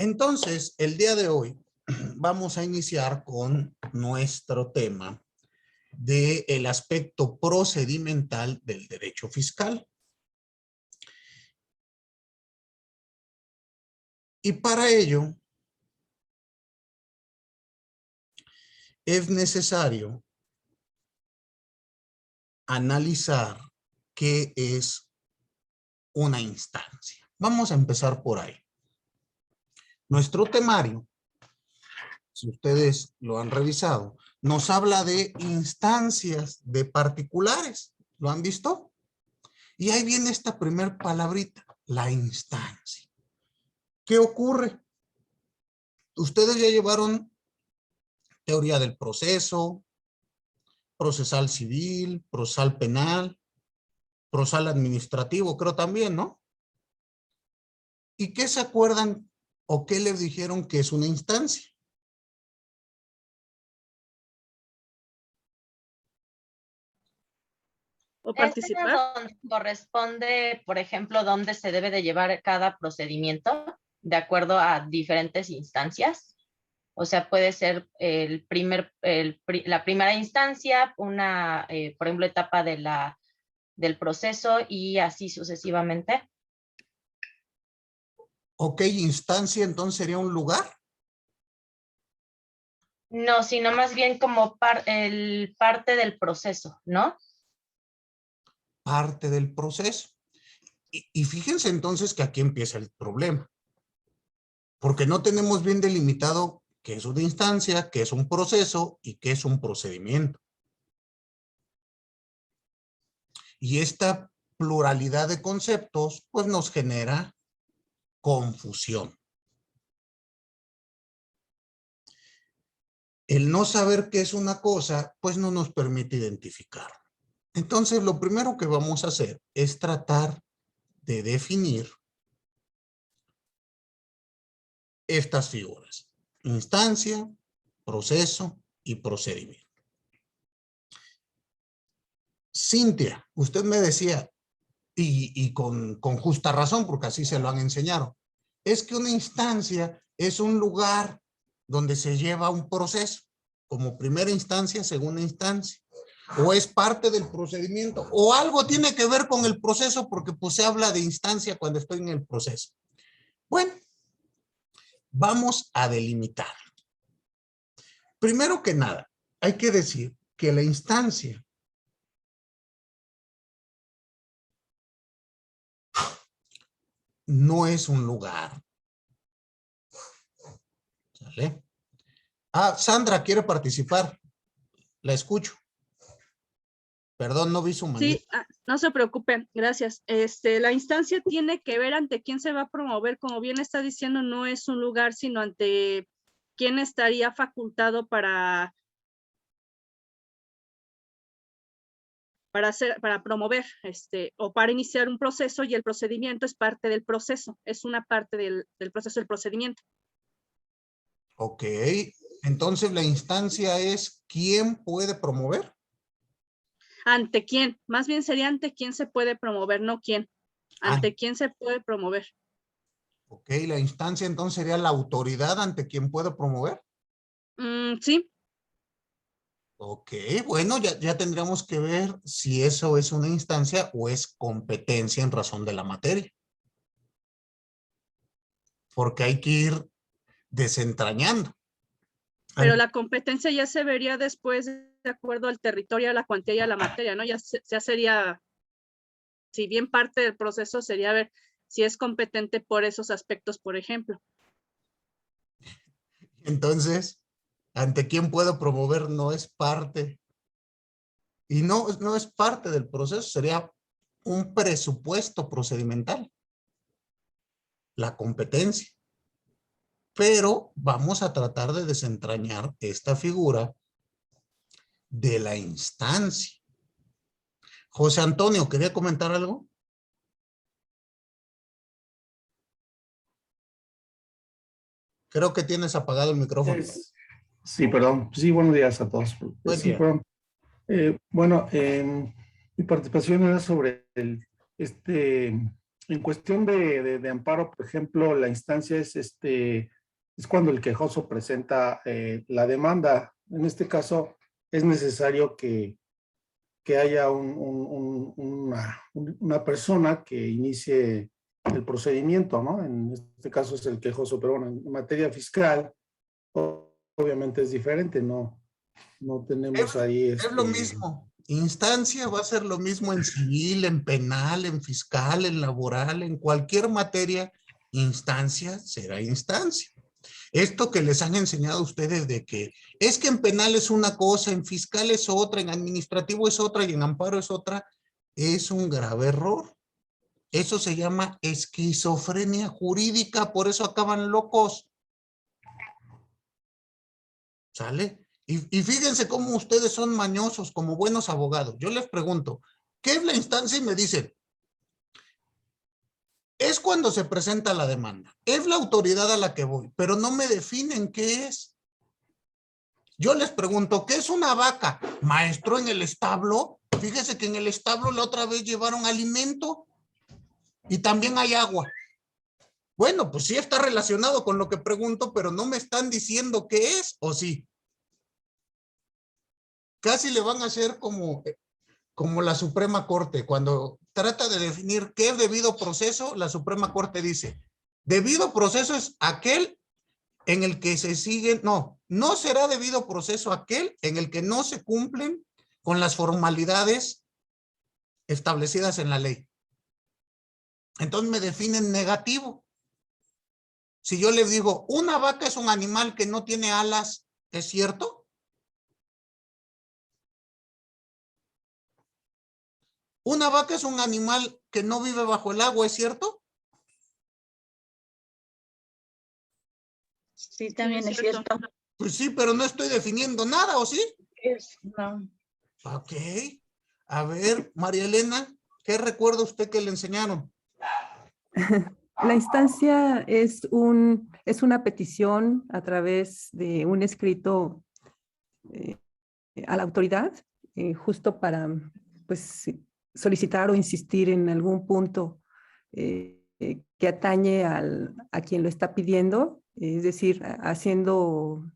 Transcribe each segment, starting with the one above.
Entonces, el día de hoy vamos a iniciar con nuestro tema del aspecto procedimental del derecho fiscal. Y para ello es necesario analizar qué es una instancia. Vamos a empezar por ahí. Nuestro temario, si ustedes lo han revisado, nos habla de instancias de particulares. ¿Lo han visto? Y ahí viene esta primer palabrita, la instancia. ¿Qué ocurre? Ustedes ya llevaron teoría del proceso, procesal civil, procesal penal, procesal administrativo, creo también, ¿no? ¿Y qué se acuerdan o qué les dijeron que es una instancia? ¿O Es participar? donde corresponde, por ejemplo, dónde se debe de llevar cada procedimiento de acuerdo a diferentes instancias. O sea, puede ser la primera instancia, una, por ejemplo, etapa del proceso y así sucesivamente. Ok, instancia entonces sería un lugar. No, sino más bien como parte del proceso, ¿no? Parte del proceso. Y fíjense entonces que aquí empieza el problema. Porque no tenemos bien delimitado qué es una instancia, qué es un proceso y qué es un procedimiento. Y esta pluralidad de conceptos pues nos genera confusión. El no saber qué es una cosa pues no nos permite identificar. Entonces lo primero que vamos a hacer es tratar de definir estas figuras: instancia, proceso y procedimiento. Cintia, usted me decía, y con justa razón, porque así se lo han enseñado, es que una instancia es un lugar donde se lleva un proceso, como primera instancia, segunda instancia, o es parte del procedimiento, o algo tiene que ver con el proceso, porque pues se habla de instancia cuando estoy en el proceso. Bueno, vamos a delimitar. Primero que nada, hay que decir que la instancia no es un lugar. ¿Sale? Ah, Sandra quiere participar. La escucho. Perdón, no vi su manita. Sí, no se preocupen, gracias. La instancia tiene que ver ante quién se va a promover, como bien está diciendo, no es un lugar, sino ante quién estaría facultado para promover, o para iniciar un proceso, y el procedimiento es parte del proceso, es una parte del proceso del procedimiento. Ok, entonces la instancia es ¿quién puede promover? ¿Ante quién? Más bien sería ante quién se puede promover, no quién. ¿Ante quién se puede promover? Ok, la instancia entonces sería la autoridad ante quien puede promover. Sí. Ok, bueno, ya tendríamos que ver si eso es una instancia o es competencia en razón de la materia. Porque hay que ir desentrañando. Pero la competencia ya se vería después de acuerdo al territorio, a la cuantía y a la materia, ¿no? Ya sería, si bien parte del proceso sería ver si es competente por esos aspectos, por ejemplo. Entonces, ante quién puedo promover no es parte. Y no es parte del proceso, sería un presupuesto procedimental. La competencia. Pero vamos a tratar de desentrañar esta figura de la instancia. José Antonio, ¿quería comentar algo? Creo que tienes apagado el micrófono. Sí, perdón. Sí, buenos días a todos. Buen Sí, día. perdón. Bueno, mi participación era sobre En cuestión de amparo, por ejemplo, la instancia es cuando el quejoso presenta la demanda. En este caso, es necesario que haya una persona que inicie el procedimiento, ¿no? En este caso es el quejoso, pero bueno, en materia fiscal, obviamente es diferente, no tenemos ahí Es lo mismo. Instancia va a ser lo mismo en civil, en penal, en fiscal, en laboral, en cualquier materia. Instancia será instancia. Esto que les han enseñado a ustedes de que es que en penal es una cosa, en fiscal es otra, en administrativo es otra y en amparo es otra, es un grave error. Eso se llama esquizofrenia jurídica, por eso acaban locos. ¿Sale? Y fíjense cómo ustedes son mañosos como buenos abogados. Yo les pregunto, ¿qué es la instancia? Y me dicen, es cuando se presenta la demanda. Es la autoridad a la que voy, pero no me definen qué es. Yo les pregunto, ¿qué es una vaca? Maestro, en el establo. Fíjese que en el establo la otra vez llevaron alimento y también hay agua. Bueno, pues sí está relacionado con lo que pregunto, pero no me están diciendo qué es, ¿o sí? Casi le van a hacer como la Suprema Corte. Cuando trata de definir qué es debido proceso, la Suprema Corte dice, debido proceso es aquel en el que se siguen, no será debido proceso aquel en el que no se cumplen con las formalidades establecidas en la ley. Entonces me definen negativo. Si yo les digo, una vaca es un animal que no tiene alas, ¿es cierto? Una vaca es un animal que no vive bajo el agua, ¿es cierto? Sí, también es cierto. Pues sí, pero no estoy definiendo nada, ¿o sí? No. Ok. A ver, María Elena, ¿qué recuerda usted que le enseñaron? La instancia es una petición a través de un escrito a la autoridad, justo para pues, solicitar o insistir en algún punto que atañe a quien lo está pidiendo, es decir, haciendo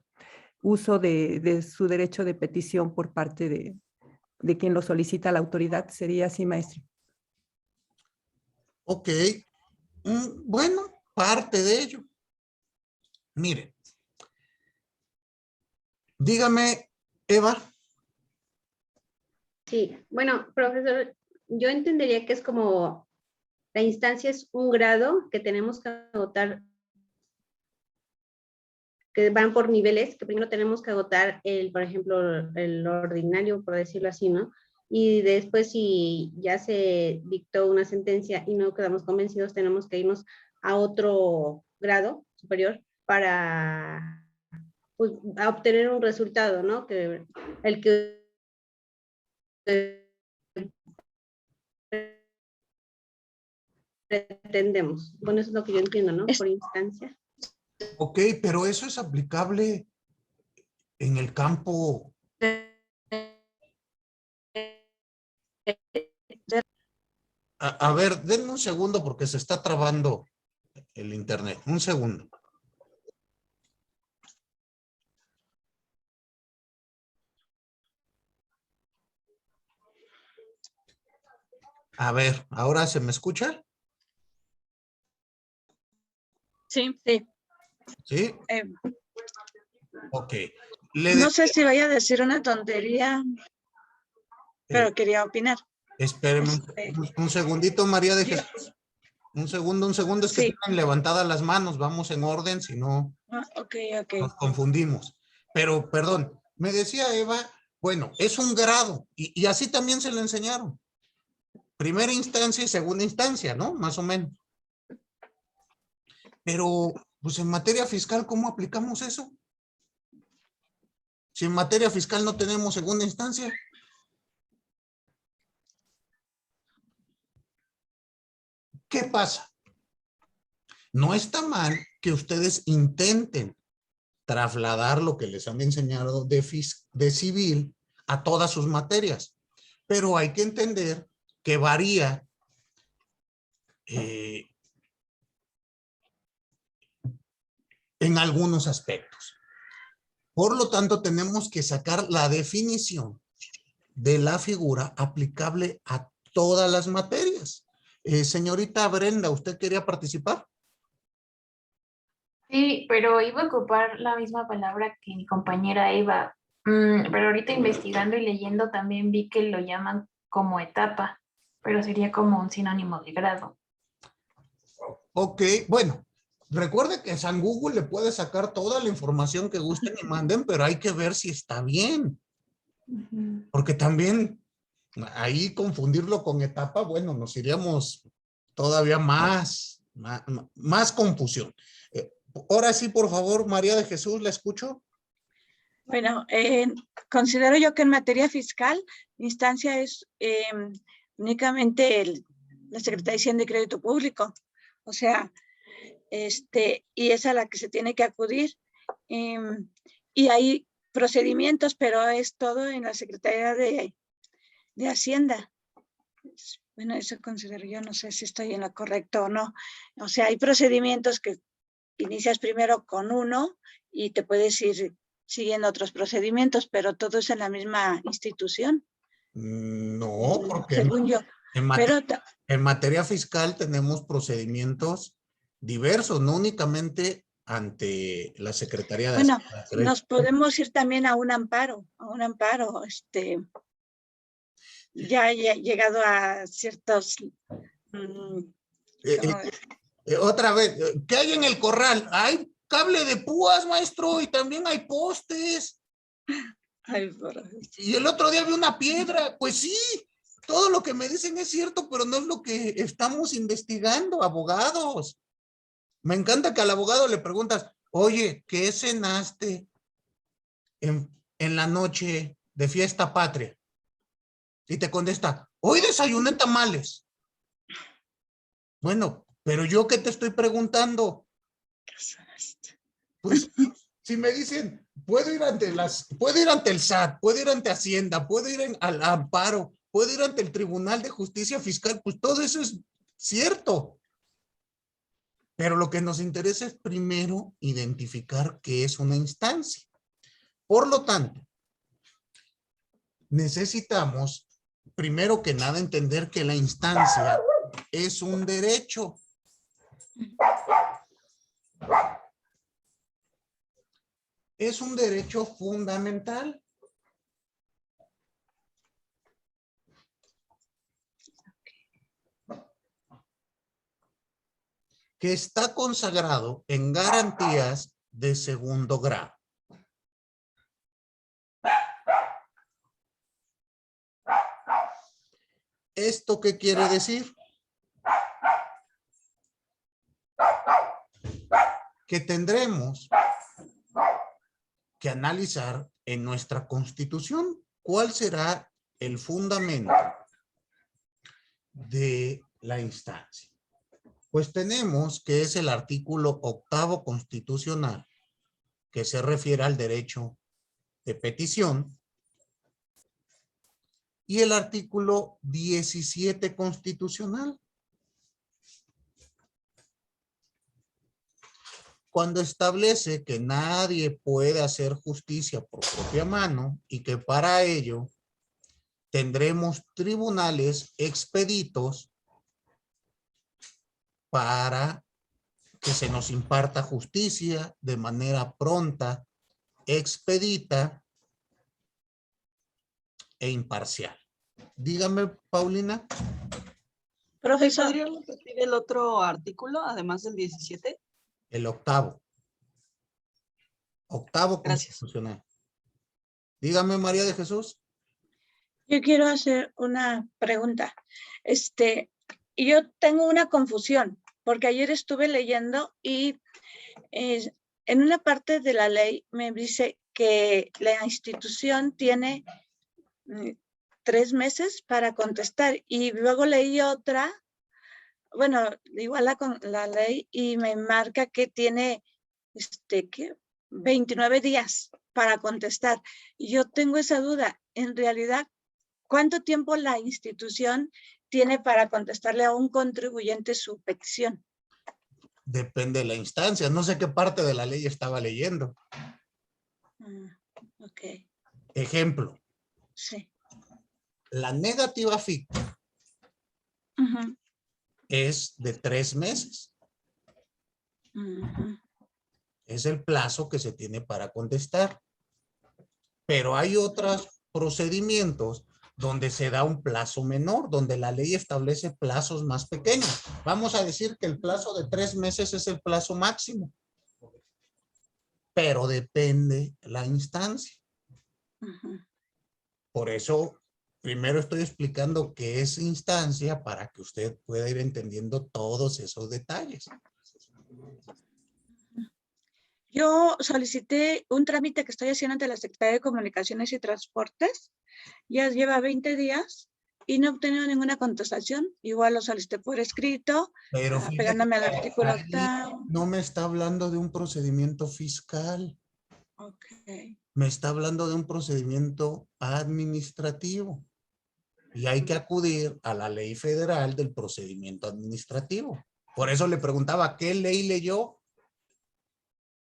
uso de su derecho de petición por parte de quien lo solicita a la autoridad. ¿Sería así, maestro? Ok. Bueno, parte de ello. Mire. Dígame, Eva. Sí, bueno, profesor, yo entendería que es como la instancia es un grado que tenemos que agotar, que van por niveles, que primero tenemos que agotar por ejemplo, el ordinario, por decirlo así, ¿no? Y después, si ya se dictó una sentencia y no quedamos convencidos, tenemos que irnos a otro grado superior para pues, a obtener un resultado, ¿no? Que el que pretendemos. Bueno, eso es lo que yo entiendo, ¿no? Por instancia. Ok, pero eso es aplicable en el campo. A ver, denme un segundo porque se está trabando el internet. Un segundo. A ver, ¿ahora se me escucha? Sí. Sí. ¿Sí? Ok. No sé si vaya a decir una tontería, pero quería opinar. Espéreme un segundito, María de Jesús. Un segundo, es que Sí. tienen levantadas las manos, vamos en orden, si no Ok. nos confundimos. Pero, perdón, me decía Eva, bueno, es un grado, y así también se le enseñaron. Primera instancia y segunda instancia, ¿no? Más o menos. Pero, pues en materia fiscal, ¿cómo aplicamos eso? Si en materia fiscal no tenemos segunda instancia. ¿Qué pasa? No está mal que ustedes intenten trasladar lo que les han enseñado de civil a todas sus materias, pero hay que entender que varía en algunos aspectos. Por lo tanto, tenemos que sacar la definición de la figura aplicable a todas las materias. Señorita Brenda, ¿usted quería participar? Sí, pero iba a ocupar la misma palabra que mi compañera Eva. Pero ahorita investigando y leyendo también vi que lo llaman como etapa, pero sería como un sinónimo de grado. Ok, bueno, recuerde que San Google le puede sacar toda la información que gusten y manden, pero hay que ver si está bien. Porque también ahí confundirlo con etapa, bueno, nos iríamos todavía más confusión. Ahora sí, por favor, María de Jesús, ¿la escucho? Bueno, considero yo que en materia fiscal, la instancia es únicamente la Secretaría de Hacienda y Crédito Público. O sea, y es a la que se tiene que acudir. Y hay procedimientos, pero es todo en la Secretaría de Hacienda. Bueno, eso considero yo, no sé si estoy en lo correcto o no. O sea, hay procedimientos que inicias primero con uno y te puedes ir siguiendo otros procedimientos, pero todo es en la misma institución. No, porque según yo. En materia fiscal tenemos procedimientos diversos, no únicamente ante la Secretaría de Bueno, Hacienda. nos podemos ir también a un amparo, ya he llegado a ciertos... Otra vez, ¿qué hay en el corral? Hay cable de púas, maestro, y también hay postes. Ay, y el otro día vi una piedra. Pues sí, todo lo que me dicen es cierto, pero no es lo que estamos investigando, abogados. Me encanta que al abogado le preguntas, oye, ¿qué cenaste en la noche de fiesta patria? Y te contesta, hoy desayuné tamales. Bueno, pero yo qué te estoy preguntando. Pues si me dicen, puedo ir ante el SAT, puedo ir ante Hacienda, puedo ir al amparo, puedo ir ante el Tribunal de Justicia Fiscal, pues todo eso es cierto. Pero lo que nos interesa es primero identificar qué es una instancia. Por lo tanto, necesitamos primero que nada entender que la instancia es un derecho. Es un derecho fundamental. Que está consagrado en garantías de segundo grado. ¿Esto qué quiere decir? Que tendremos que analizar en nuestra Constitución cuál será el fundamento de la instancia. Pues tenemos que es el artículo 8º constitucional que se refiere al derecho de petición y el artículo 17 constitucional. Cuando establece que nadie puede hacer justicia por propia mano y que para ello tendremos tribunales expeditos para que se nos imparta justicia de manera pronta, expedita e imparcial. Dígame, Paulina. Profesor. ¿Podría repetir el otro artículo, además del 17? El 8º. 8º constitucional. Dígame, María de Jesús. Yo quiero hacer una pregunta. Yo tengo una confusión, porque ayer estuve leyendo y en una parte de la ley me dice que la institución tiene 3 meses para contestar y luego leí otra, bueno, igual la ley y me marca que tiene 29 días para contestar. Y yo tengo esa duda, en realidad, ¿cuánto tiempo la institución tiene para contestarle a un contribuyente su petición? Depende de la instancia. No sé qué parte de la ley estaba leyendo. Ok, Ejemplo, sí. la negativa ficta Ujú, es de 3 meses. ujú. Es el plazo que se tiene para contestar. Pero hay otros procedimientos donde se da un plazo menor, donde la ley establece plazos más pequeños. Vamos a decir que el plazo de 3 meses es el plazo máximo, pero depende la instancia. Ujú. Por eso, primero estoy explicando qué es instancia para que usted pueda ir entendiendo todos esos detalles. Yo solicité un trámite que estoy haciendo ante la Secretaría de Comunicaciones y Transportes. Ya lleva 20 días y no he obtenido ninguna contestación. Igual lo solicité por escrito, Pero fíjate pegándome al que artículo ahí 8º. no me está hablando de un procedimiento fiscal. Ok. Me está hablando de un procedimiento administrativo. Y hay que acudir a la ley federal del procedimiento administrativo. Por eso le preguntaba, ¿qué ley leyó?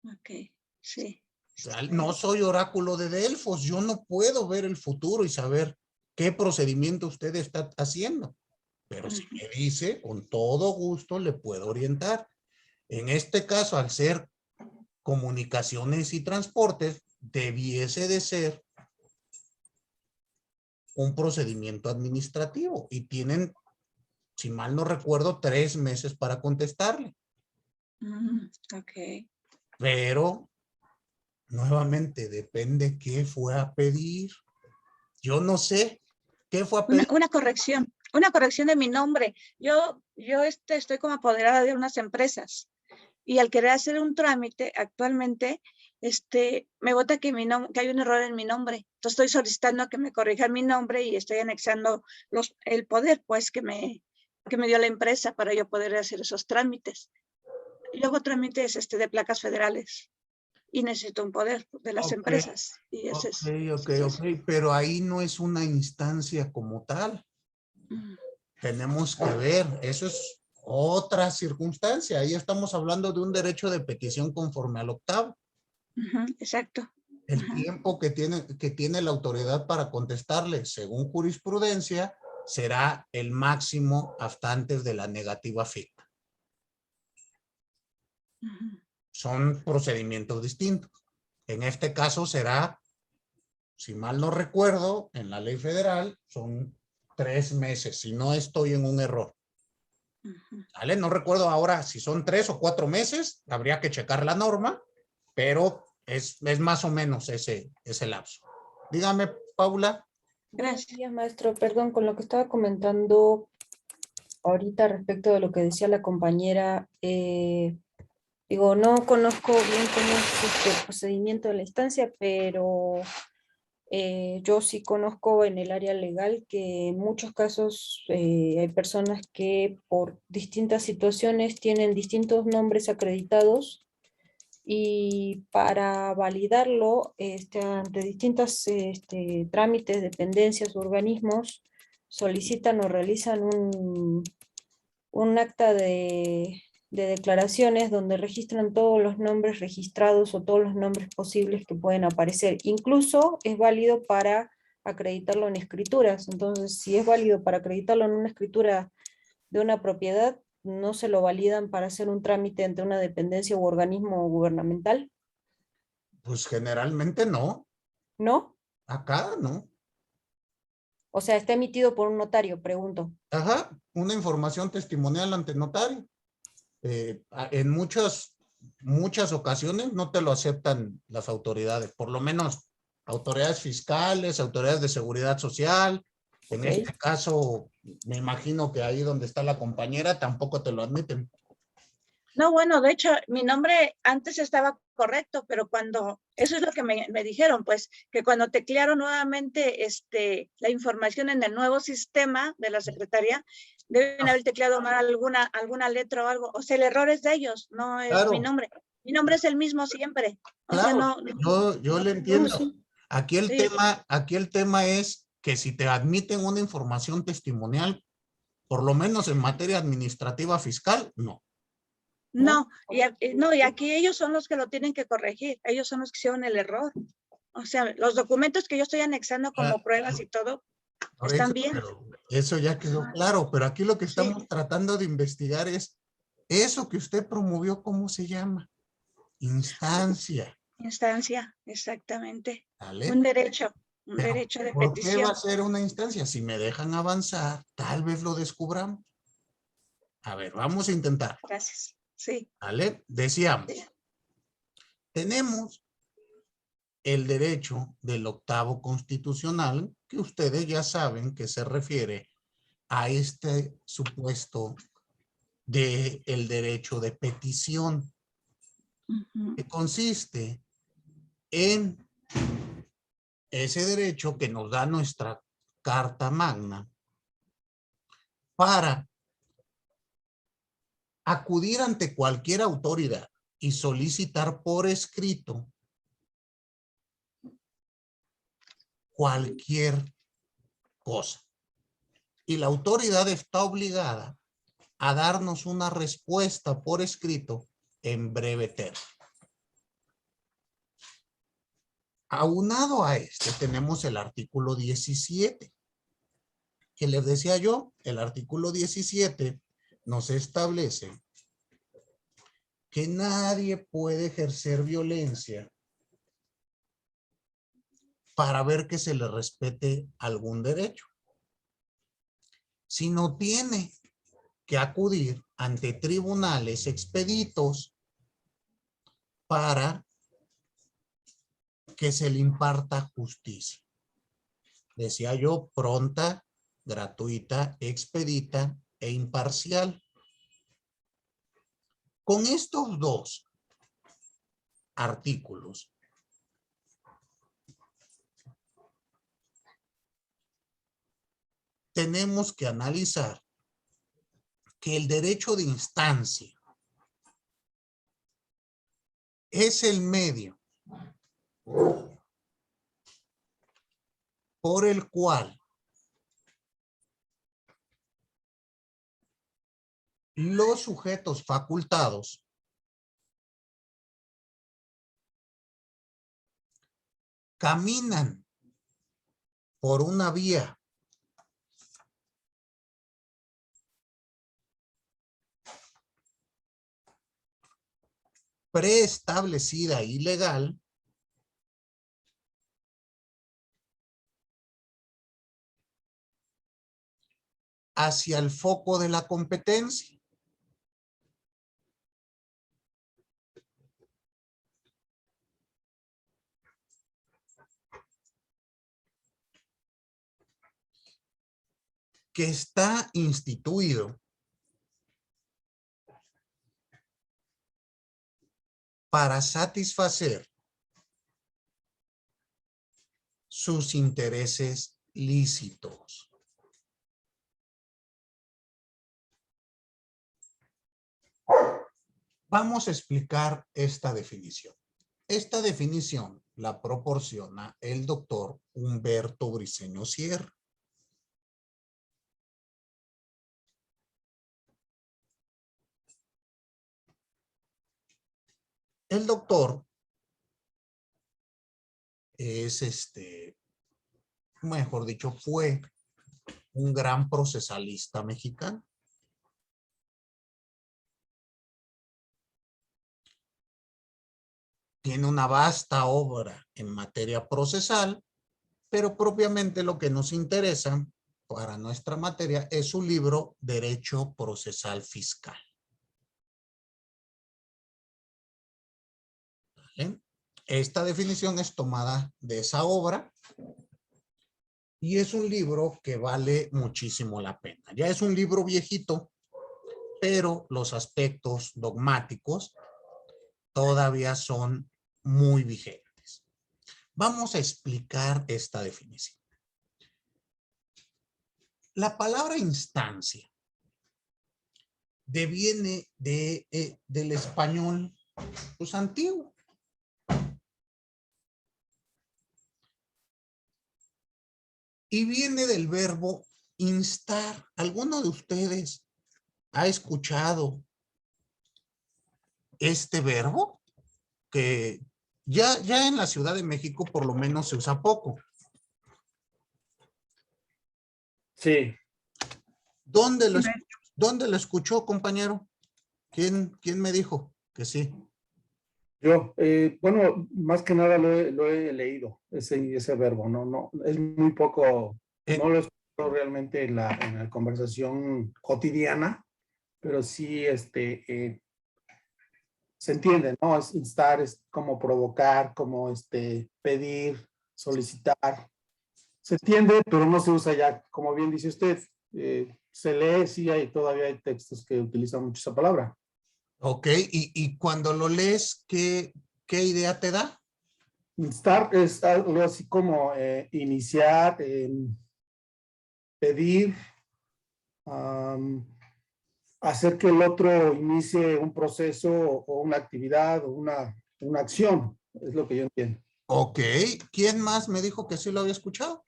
Ok, sí. O sea, no soy oráculo de Delfos. Yo no puedo ver el futuro y saber qué procedimiento usted está haciendo. Pero si me dice, con todo gusto le puedo orientar. En este caso, al ser comunicaciones y transportes, debiese de ser un procedimiento administrativo y tienen, si mal no recuerdo, 3 meses para contestarle. Ok. Pero, nuevamente, depende qué fue a pedir. Yo no sé qué fue a pedir. Una corrección de mi nombre. Yo estoy como apoderada de unas empresas y al querer hacer un trámite actualmente, me vota que hay un error en mi nombre. Entonces estoy solicitando que me corrijan mi nombre y estoy anexando el poder, pues, que me dio la empresa para yo poder hacer esos trámites. Yo hago trámites de placas federales y necesito un poder de las empresas. Y ese Ok, pero ahí no es una instancia como tal. Tenemos que ver, eso es otra circunstancia. Ahí estamos hablando de un derecho de petición conforme al 8º. Exacto. El tiempo que tiene la autoridad para contestarle, según jurisprudencia, será el máximo hasta antes de la negativa ficta. Son procedimientos distintos. En este caso será, si mal no recuerdo, en la ley federal son 3 meses, si no estoy en un error. ¿Vale? No recuerdo ahora si son 3 o 4 meses, habría que checar la norma, pero es más o menos ese lapso. Dígame, Paula. Gracias. Buenos días, maestro. Perdón, con lo que estaba comentando ahorita respecto de lo que decía la compañera, digo, no conozco bien cómo es el procedimiento de la instancia, pero yo sí conozco en el área legal que en muchos casos hay personas que por distintas situaciones tienen distintos nombres acreditados y para validarlo ante distintos trámites, dependencias, organismos, solicitan o realizan un acta de declaraciones donde registran todos los nombres registrados o todos los nombres posibles que pueden aparecer. Incluso es válido para acreditarlo en escrituras. Entonces, si es válido para acreditarlo en una escritura de una propiedad, no se lo validan para hacer un trámite ante una dependencia u organismo gubernamental. Pues generalmente no. ¿No? Acá no. O sea, está emitido por un notario, pregunto. Ajá, una información testimonial ante notario. En muchas ocasiones no te lo aceptan las autoridades, por lo menos autoridades fiscales, autoridades de seguridad social. En este caso, me imagino que ahí donde está la compañera tampoco te lo admiten. No, bueno, de hecho, mi nombre antes estaba correcto, pero eso es lo que me dijeron, pues, que cuando teclearon nuevamente la información en el nuevo sistema de la Secretaría, deben haber tecleado mal alguna letra o algo. O sea, el error es de ellos, no es Claro. mi nombre. Mi nombre es el mismo siempre. O sea, Claro, yo le entiendo. sí. Aquí el tema es que si te admiten una información testimonial, Por lo menos en materia administrativa fiscal, no. No, y aquí ellos son los que lo tienen que corregir. Ellos son los que hicieron el error. O sea, los documentos que yo estoy anexando como pruebas y todo Por están eso, bien. pero eso ya quedó claro, pero aquí lo que estamos tratando de investigar es eso que usted promovió, ¿cómo se llama? Instancia. Instancia, exactamente. ¿Vale? Un derecho Pero, de ¿por qué petición. va a ser una instancia? Si me dejan avanzar, tal vez lo descubramos. A ver, vamos a intentar. Gracias. Sí. ¿Vale? Decíamos, tenemos el derecho del 8º constitucional, que ustedes ya saben que se refiere a este supuesto del derecho de petición, que consiste en ese derecho que nos da nuestra Carta Magna para acudir ante cualquier autoridad y solicitar por escrito cualquier cosa. Y la autoridad está obligada a darnos una respuesta por escrito en breve término. Aunado a este tenemos el artículo 17, que les decía yo, el artículo 17 nos establece que nadie puede ejercer violencia para ver que se le respete algún derecho, sino tiene que acudir ante tribunales expeditos para que se le imparta justicia. Decía yo, pronta, gratuita, expedita e imparcial. Con estos dos artículos, tenemos que analizar que el derecho de instancia es el medio por el cual los sujetos facultados caminan por una vía preestablecida y legal hacia el foco de la competencia. Que está instituido para satisfacer sus intereses lícitos. Vamos a explicar esta definición. Esta definición la proporciona el doctor Humberto Briceño Sierra. El doctor es mejor dicho, fue un gran procesalista mexicano. Tiene una vasta obra en materia procesal, pero propiamente lo que nos interesa para nuestra materia es su libro Derecho Procesal Fiscal. ¿Vale? Esta definición es tomada de esa obra y es un libro que vale muchísimo la pena. Ya es un libro viejito, pero los aspectos dogmáticos todavía son muy vigentes. Vamos a explicar esta definición. La palabra instancia deviene del español pues, antiguo. Y viene del verbo instar. ¿Alguno de ustedes ha escuchado este verbo? Que ya en la Ciudad de México por lo menos se usa poco. Sí. ¿Dónde lo escuchó, compañero? ¿Quién me dijo que sí? Yo, bueno, más que nada lo he leído, ese verbo, no, es muy poco, no lo he escuchado realmente en la conversación cotidiana, pero sí, se entiende, ¿no? Es instar, es como provocar, como pedir, solicitar. Se entiende, pero no se usa ya, como bien dice usted. Se lee, sí, todavía hay textos que utilizan mucho esa palabra. Ok, y cuando lo lees, ¿qué idea te da? Instar es algo así como iniciar, pedir, hacer que el otro inicie un proceso o una actividad o una acción, es lo que yo entiendo. Ok, ¿quién más me dijo que sí lo había escuchado?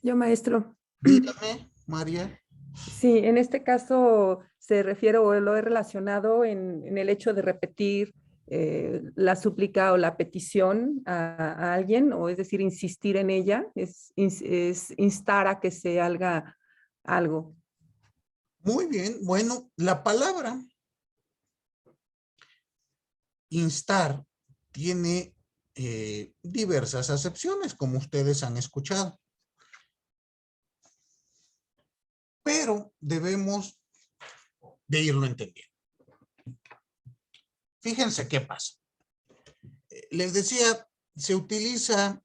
Yo, maestro. Dígame, María. Sí, en este caso se refiere o lo he relacionado en el hecho de repetir la súplica o la petición a alguien, o es decir, insistir en ella, es instar a que se haga algo. Muy bien, bueno, la palabra instar tiene diversas acepciones, como ustedes han escuchado. Pero debemos de irlo entendiendo. Fíjense qué pasa. Les decía, se utiliza,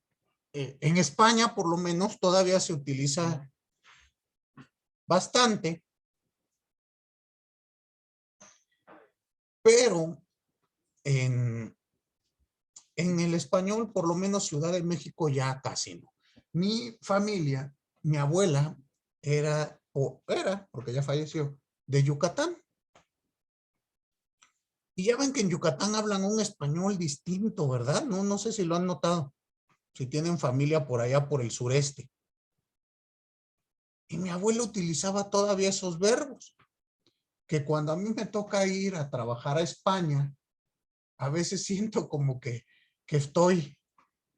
en España por lo menos todavía se utiliza bastante, pero en el español, por lo menos Ciudad de México ya casi no. Mi familia, mi abuela era, porque ya falleció, de Yucatán. Y ya ven que en Yucatán hablan un español distinto, ¿verdad? No sé si lo han notado, si tienen familia por allá por el sureste. Y mi abuela utilizaba todavía esos verbos, que cuando a mí me toca ir a trabajar a España, a veces siento como que estoy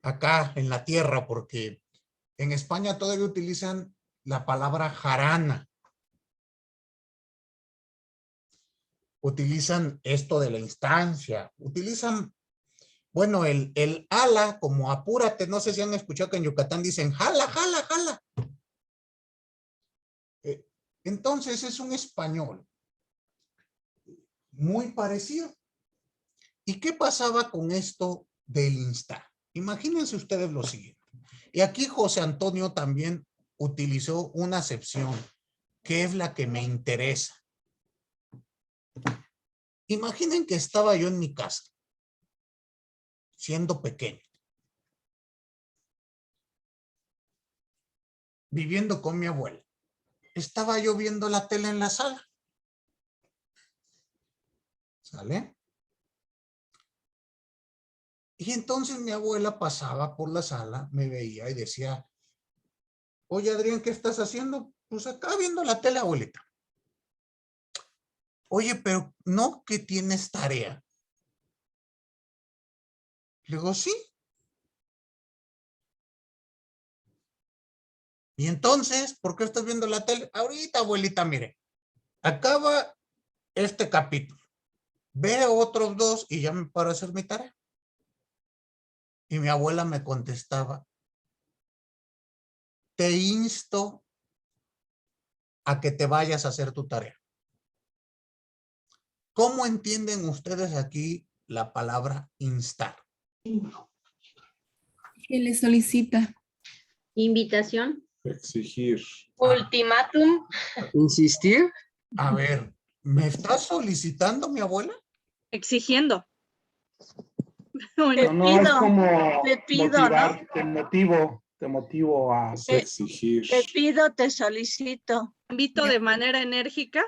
acá en la tierra, porque en España todavía utilizan la palabra jarana. Utilizan esto de la instancia, utilizan, bueno, el ala como apúrate. No sé si han escuchado que en Yucatán dicen jala, jala, jala. Entonces es un español muy parecido. ¿Y qué pasaba con esto del instar? Imagínense ustedes lo siguiente. Y aquí José Antonio también utilizó una acepción que es la que me interesa. Imaginen que estaba yo en mi casa, siendo pequeño, viviendo con mi abuela. Estaba yo viendo la tele en la sala. ¿Sale? Y entonces mi abuela pasaba por la sala, me veía y decía, oye, Adrián, ¿qué estás haciendo? Pues acá viendo la tele, abuelita. Oye, pero no que tienes tarea. Le digo, sí. Y entonces, ¿por qué estás viendo la tele? Ahorita, abuelita, mire, acaba este capítulo. Ve otros dos y ya me paro a hacer mi tarea. Y mi abuela me contestaba, te insto a que te vayas a hacer tu tarea. ¿Cómo entienden ustedes aquí la palabra instar? Que le solicita. Invitación. Exigir. Ultimátum. Insistir. A ver, ¿me está solicitando mi abuela? Exigiendo. No, es como te pido, motivar, ¿no? te motivo a exigir. Te pido, te solicito. Invito de manera enérgica.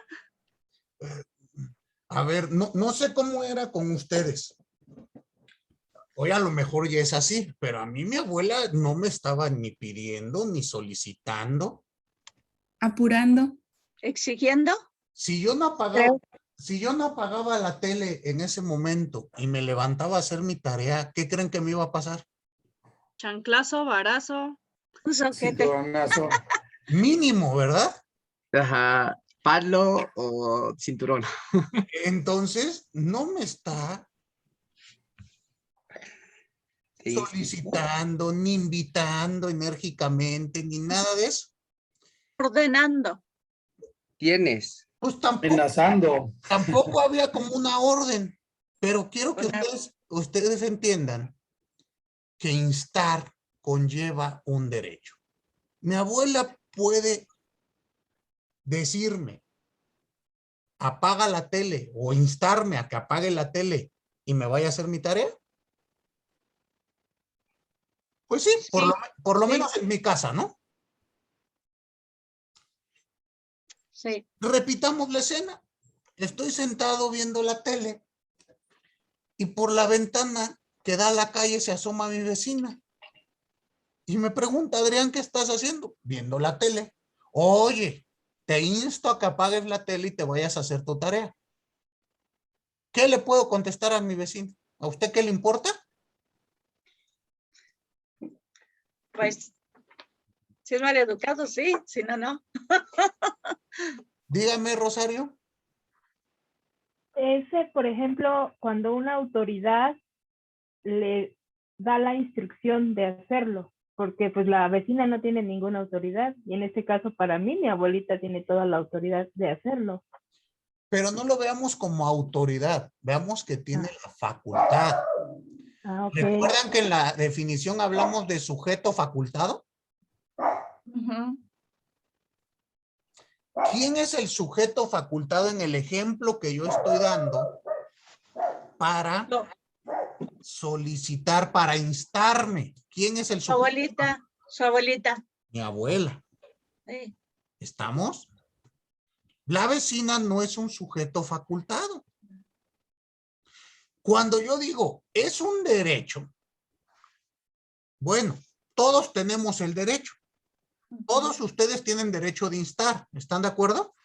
A ver, no sé cómo era con ustedes. Hoy a lo mejor ya es así, pero a mí mi abuela no me estaba ni pidiendo ni solicitando. Apurando. Exigiendo. Si yo no apagaba la tele en ese momento y me levantaba a hacer mi tarea, ¿qué creen que me iba a pasar? Chanclazo, varazo. Un soquete. Cinturonazo. Mínimo, ¿verdad? Ajá, palo o cinturón. Entonces, no me está Sí, sí. solicitando, ni invitando enérgicamente, ni nada de eso. Ordenando. Tienes. Pues tampoco, Amenazando. tampoco había como una orden, pero quiero que ustedes entiendan que instar conlleva un derecho. Mi abuela puede decirme, apaga la tele, o instarme a que apague la tele y me vaya a hacer mi tarea. Pues sí, por lo menos en mi casa, ¿no? Sí. Repitamos la escena. Estoy sentado viendo la tele y por la ventana que da a la calle se asoma mi vecina. Y me pregunta, Adrián, ¿qué estás haciendo? Viendo la tele. Oye, te insto a que apagues la tele y te vayas a hacer tu tarea. ¿Qué le puedo contestar a mi vecino? ¿A usted qué le importa? Pues, si es mal educado, sí, si no, no. Dígame, Rosario. Ese, por ejemplo, cuando una autoridad le da la instrucción de hacerlo, porque pues la vecina no tiene ninguna autoridad, y en este caso para mí mi abuelita tiene toda la autoridad de hacerlo. Pero no lo veamos como autoridad, veamos que tiene la facultad. Okay. ¿Recuerdan que en la definición hablamos de sujeto facultado? ¿Quién es el sujeto facultado en el ejemplo que yo estoy dando para solicitar, para instarme? ¿Quién es el sujeto? Su abuelita. Mi abuela. Sí. ¿Estamos? La vecina no es un sujeto facultado. Cuando yo digo, es un derecho, bueno, todos tenemos el derecho. Todos ustedes tienen derecho de instar, ¿están de acuerdo?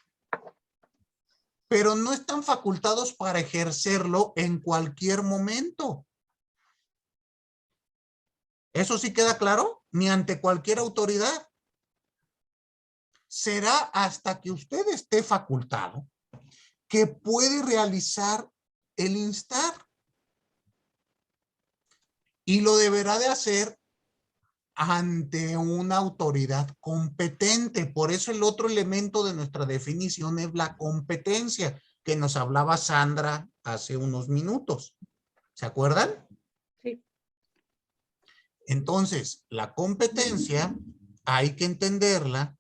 Pero no están facultados para ejercerlo en cualquier momento. ¿Eso sí queda claro? Ni ante cualquier autoridad. Será hasta que usted esté facultado que puede realizar el instar. Y lo deberá de hacer ante una autoridad competente. Por eso el otro elemento de nuestra definición es la competencia, que nos hablaba Sandra hace unos minutos. ¿Se acuerdan? Sí. Entonces, la competencia hay que entenderla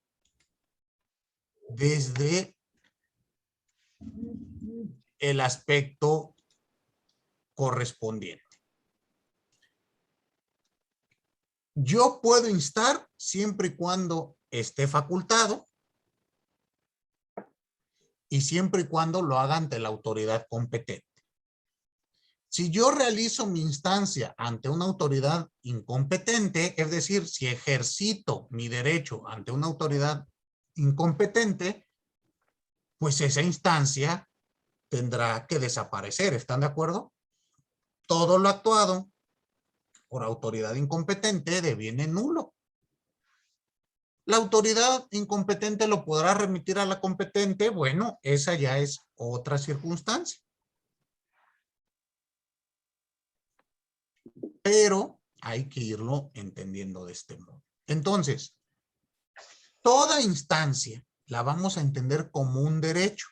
desde el aspecto correspondiente. Yo puedo instar siempre y cuando esté facultado y siempre y cuando lo haga ante la autoridad competente. Si yo realizo mi instancia ante una autoridad incompetente, es decir, si ejercito mi derecho ante una autoridad incompetente, pues esa instancia tendrá que desaparecer. ¿Están de acuerdo? Todo lo actuado por autoridad incompetente deviene nulo. La autoridad incompetente lo podrá remitir a la competente. Bueno, esa ya es otra circunstancia. Pero hay que irlo entendiendo de este modo. Entonces, toda instancia la vamos a entender como un derecho.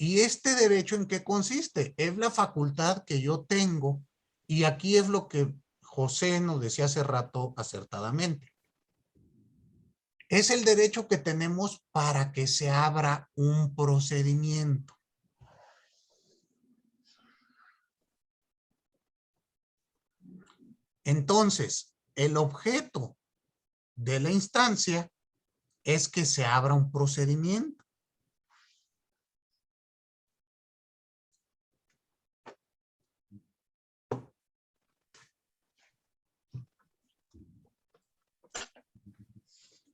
¿Y este derecho en qué consiste? Es la facultad que yo tengo, y aquí es lo que José nos decía hace rato acertadamente. Es el derecho que tenemos para que se abra un procedimiento. Entonces, el objeto de la instancia es que se abra un procedimiento.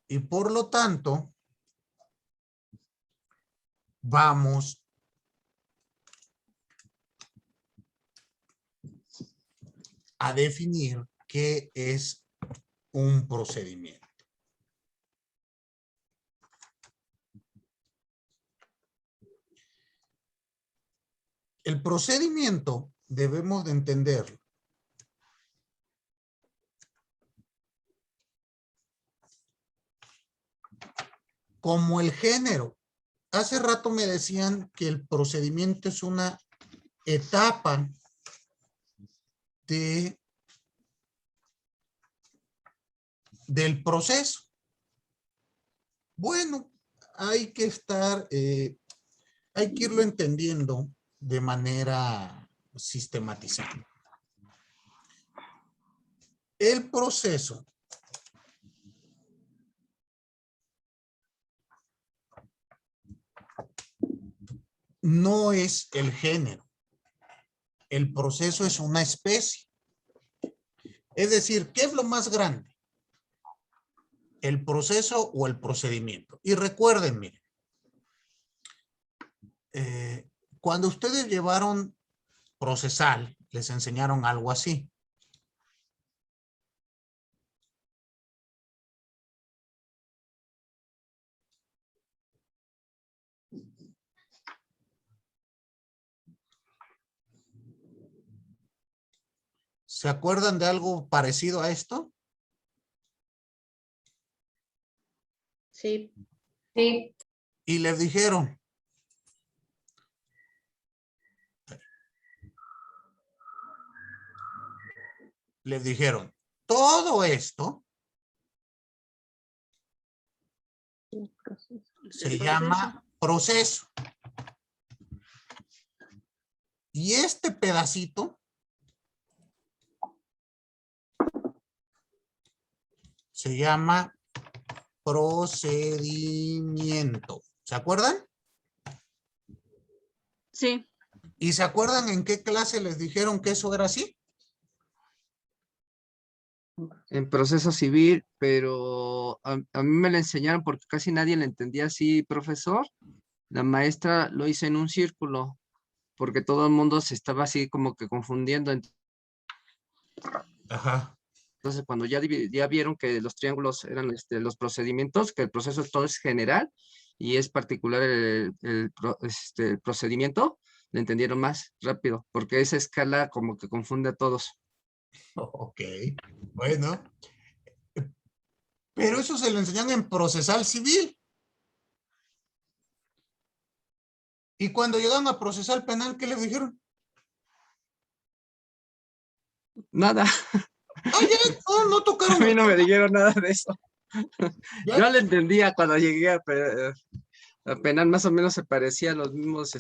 Y por lo tanto, vamos a definir qué es un procedimiento. El procedimiento debemos de entenderlo como el género. Hace rato me decían que el procedimiento es una etapa del proceso. Bueno, hay que hay que irlo entendiendo de manera sistematizada. El proceso no es el género. El proceso es una especie. Es decir, ¿qué es lo más grande? ¿El proceso o el procedimiento? Y recuerden, miren, cuando ustedes llevaron procesal, les enseñaron algo así. ¿Se acuerdan de algo parecido a esto? Sí. Sí. Y les dijeron, todo esto se llama proceso. Y este pedacito se llama procedimiento. ¿Se acuerdan? Sí. ¿Y se acuerdan en qué clase les dijeron que eso era así? En proceso civil, pero a mí me lo enseñaron porque casi nadie le entendía así, profesor. La maestra lo hizo en un círculo, porque todo el mundo se estaba así como que confundiendo. Ajá. Entonces, cuando ya vieron que los triángulos eran los procedimientos, que el proceso todo es general y es particular el procedimiento, le entendieron más rápido, porque esa escala como que confunde a todos. Ok, bueno. Pero eso se lo enseñan en procesal civil. Y cuando llegaron a procesal penal, ¿qué les dijeron? Nada. Oye, no tocaron. A mí no me dijeron nada de eso. ¿Ya? Yo le entendía cuando llegué a penal, más o menos se parecía a los mismos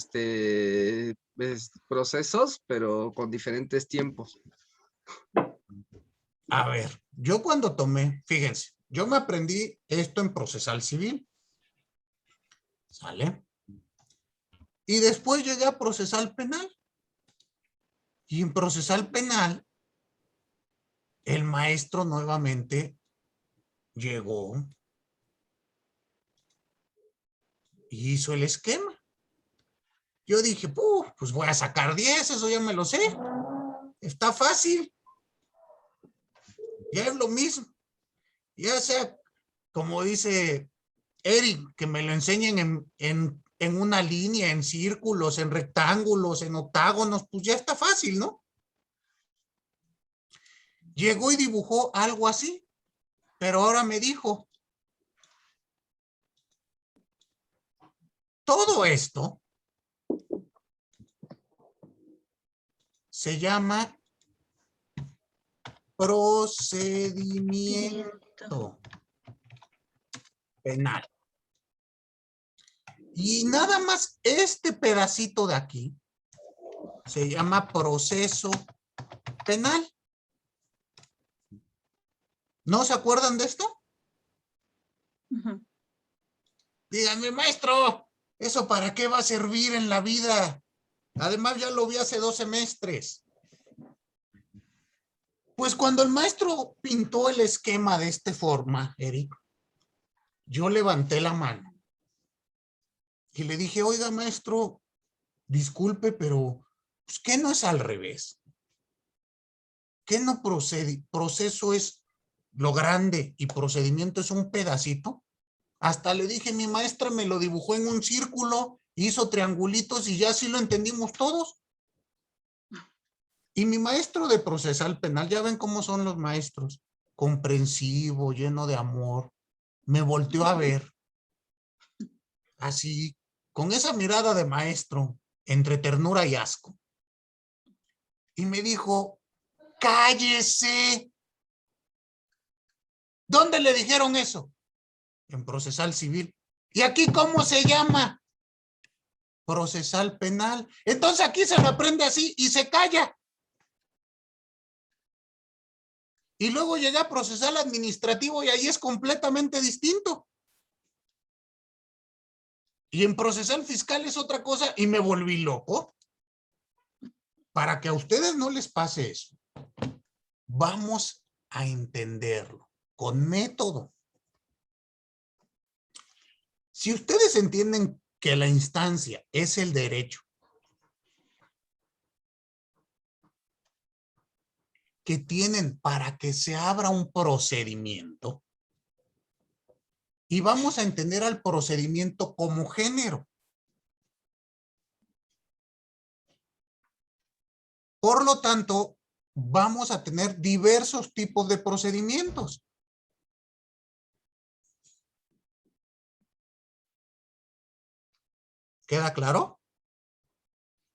procesos, pero con diferentes tiempos. A ver, yo cuando tomé, fíjense, yo me aprendí esto en procesal civil. ¿Sale? Y después llegué a procesal penal. Y en procesal penal, el maestro nuevamente llegó y hizo el esquema. Yo dije, pues voy a sacar 10, eso ya me lo sé. Está fácil. Ya es lo mismo. Ya sea, como dice Eric, que me lo enseñen en una línea, en círculos, en rectángulos, en octágonos, pues ya está fácil, ¿no? Llegó y dibujó algo así, pero ahora me dijo, todo esto se llama procedimiento penal. Y nada más este pedacito de aquí se llama proceso penal. ¿No se acuerdan de esto? Díganme, maestro, ¿eso para qué va a servir en la vida? Además, ya lo vi hace 2 semestres. Pues cuando el maestro pintó el esquema de esta forma, Eric, yo levanté la mano y le dije, oiga, maestro, disculpe, pero pues, ¿qué no es al revés? ¿Qué no procede? Proceso es lo grande y procedimiento es un pedacito. Hasta le dije, mi maestra me lo dibujó en un círculo, hizo triangulitos y ya sí lo entendimos todos. Y mi maestro de procesal penal, ya ven cómo son los maestros, comprensivo, lleno de amor, me volteó a ver, así, con esa mirada de maestro, entre ternura y asco. Y me dijo, cállese. ¿Dónde le dijeron eso? En procesal civil. ¿Y aquí cómo se llama? Procesal penal. Entonces aquí se lo aprende así y se calla. Y luego llega a procesal administrativo y ahí es completamente distinto. Y en procesal fiscal es otra cosa y me volví loco. Para que a ustedes no les pase eso, vamos a entenderlo con método. Si ustedes entienden que la instancia es el derecho que tienen para que se abra un procedimiento, y vamos a entender al procedimiento como género. Por lo tanto, vamos a tener diversos tipos de procedimientos. ¿Queda claro?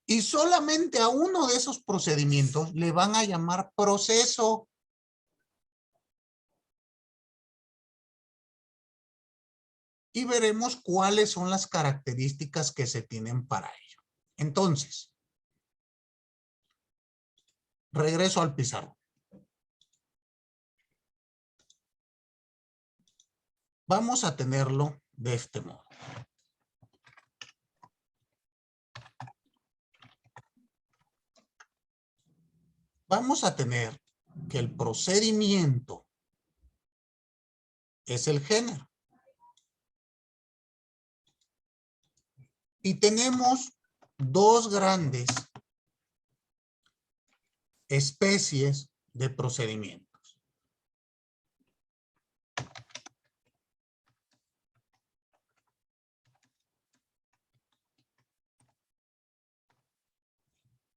Y solamente a uno de esos procedimientos le van a llamar proceso. Y veremos cuáles son las características que se tienen para ello. Entonces, regreso al pizarrón. Vamos a tenerlo de este modo. Vamos a tener que el procedimiento es el género. Y tenemos dos grandes especies de procedimientos.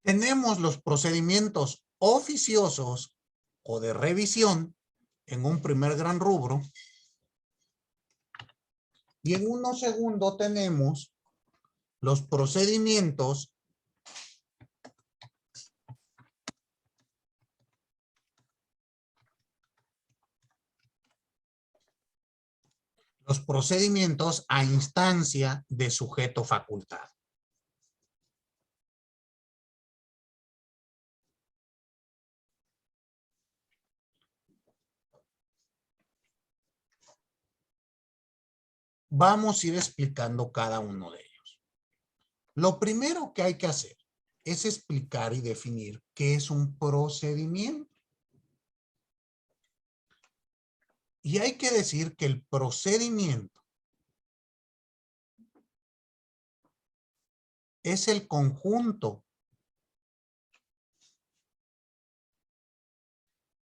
Tenemos los procedimientos oficiosos o de revisión en un primer gran rubro. Y en uno segundo tenemos los procedimientos a instancia de sujeto facultado. Vamos a ir explicando cada uno de ellos. Lo primero que hay que hacer es explicar y definir qué es un procedimiento. Y hay que decir que el procedimiento es el conjunto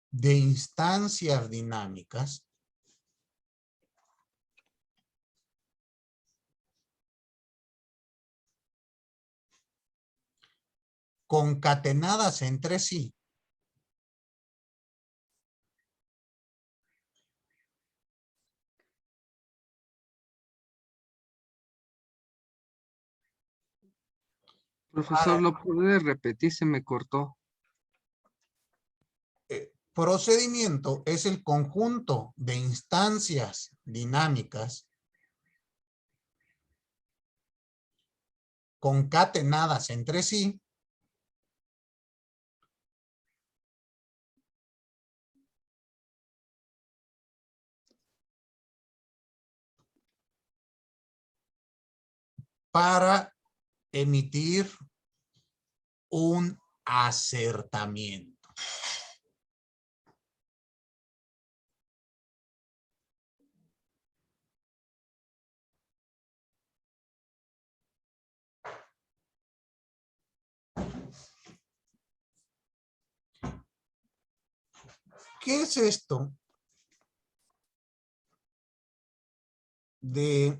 de instancias dinámicas concatenadas entre sí Profesor, ¿lo puede repetir? Se me cortó. Procedimiento es el conjunto de instancias dinámicas concatenadas entre sí para emitir un acertamiento. ¿Qué es esto de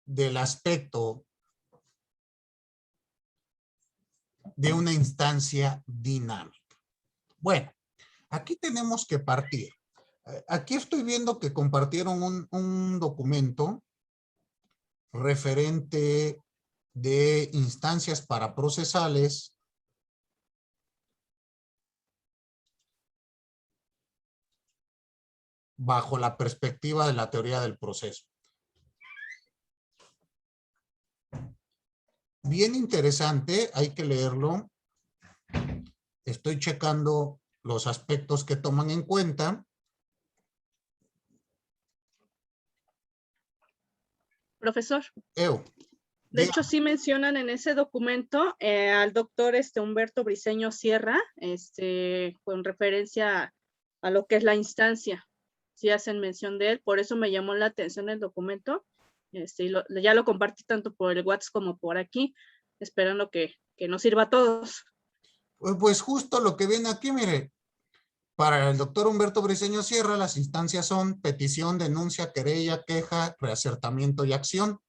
del aspecto de una instancia dinámica? Bueno, aquí tenemos que partir. Aquí estoy viendo que compartieron un documento referente de instancias paraprocesales bajo la perspectiva de la teoría del proceso. Bien interesante, hay que leerlo. Estoy checando los aspectos que toman en cuenta. Profesor. De Diga. Hecho, sí mencionan en ese documento al doctor Humberto Briceño Sierra, con referencia a lo que es la instancia. Sí hacen mención de él, por eso me llamó la atención el documento. Ya lo compartí tanto por el WhatsApp como por aquí, esperando que nos sirva a todos. Pues justo lo que viene aquí, mire. Para el doctor Humberto Briceño Sierra, las instancias son petición, denuncia, querella, queja, reacertamiento y acción.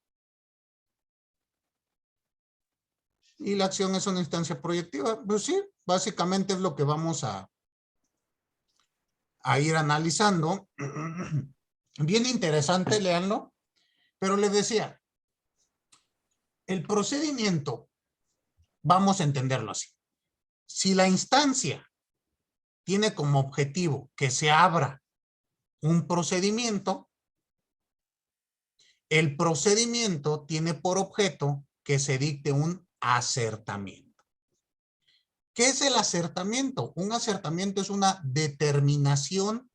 Y la acción es una instancia proyectiva. Pues sí, básicamente es lo que vamos a ir analizando. Bien interesante, léanlo. Pero les decía, el procedimiento, vamos a entenderlo así. Si la instancia tiene como objetivo que se abra un procedimiento, el procedimiento tiene por objeto que se dicte un acertamiento. ¿Qué es el acertamiento? Un acertamiento es una determinación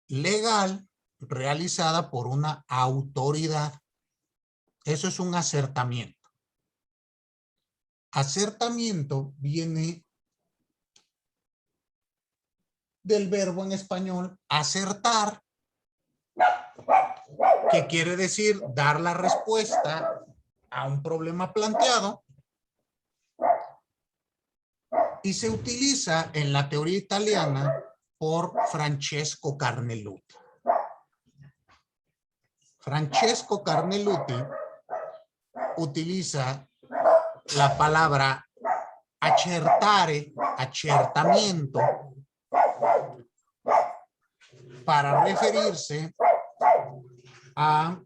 legal realizada por una autoridad. Eso es un acertamiento. Acertamiento viene del verbo en español acertar, que quiere decir dar la respuesta a un problema planteado, y se utiliza en la teoría italiana por Francesco Carneluti. Francesco Carneluti utiliza la palabra accertare, acertamiento, para referirse a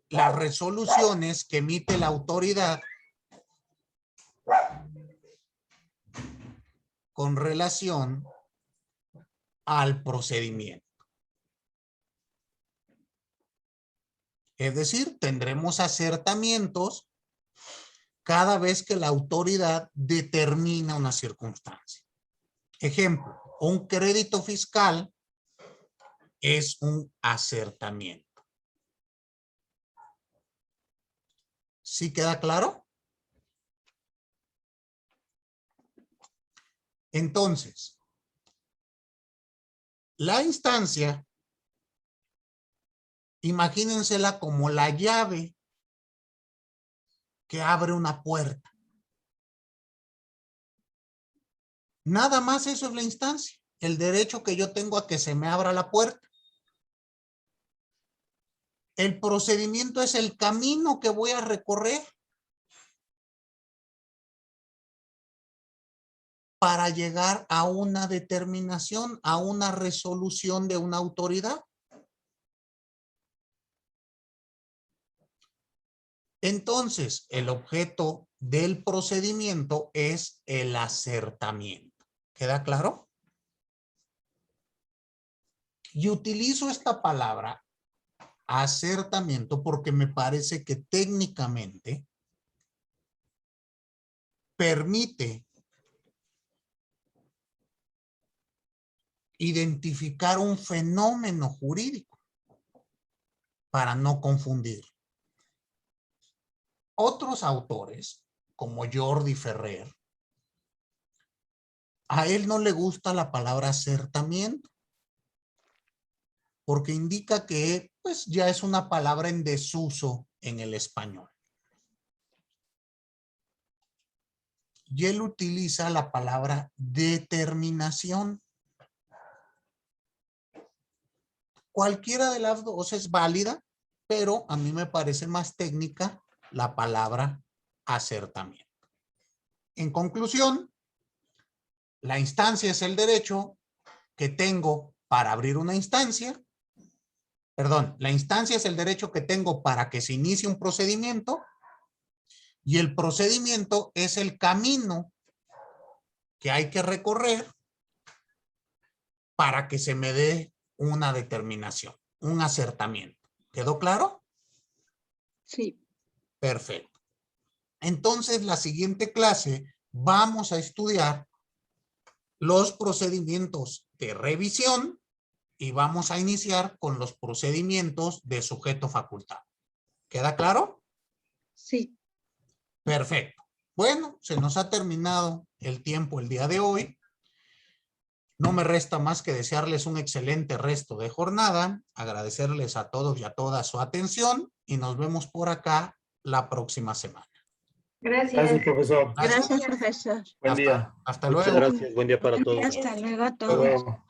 las resoluciones que emite la autoridad con relación al procedimiento. Es decir, tendremos acertamientos cada vez que la autoridad determina una circunstancia. Ejemplo, un crédito fiscal es un acertamiento. ¿Sí queda claro? Entonces, la instancia, imagínensela como la llave que abre una puerta. Nada más eso es la instancia, el derecho que yo tengo a que se me abra la puerta. El procedimiento es el camino que voy a recorrer para llegar a una determinación, a una resolución de una autoridad. Entonces, el objeto del procedimiento es el acertamiento. ¿Queda claro? Y utilizo esta palabra acertamiento porque me parece que técnicamente permite identificar un fenómeno jurídico para no confundir. Otros autores, como Jordi Ferrer, a él no le gusta la palabra acertamiento. porque indica que pues, ya es una palabra en desuso en el español. Y él utiliza la palabra determinación. Cualquiera de las dos es válida, pero a mí me parece más técnica la palabra acertamiento. En conclusión, la instancia es el derecho que tengo para abrir una instancia. Perdón, la instancia es el derecho que tengo para que se inicie un procedimiento y el procedimiento es el camino que hay que recorrer para que se me dé una determinación, un acertamiento. ¿Quedó claro? Sí. Perfecto. Entonces, la siguiente clase vamos a estudiar los procedimientos de revisión y vamos a iniciar con los procedimientos de sujeto facultado. ¿Queda claro? Sí. Perfecto. Bueno, se nos ha terminado el tiempo el día de hoy. No me resta más que desearles un excelente resto de jornada, agradecerles a todos y a todas su atención y nos vemos por acá la próxima semana. Gracias. Gracias, profesor. Gracias, profesor. Buen día. Hasta Muchas luego. gracias. Buen día para todos. Hasta luego a Hasta todos. luego.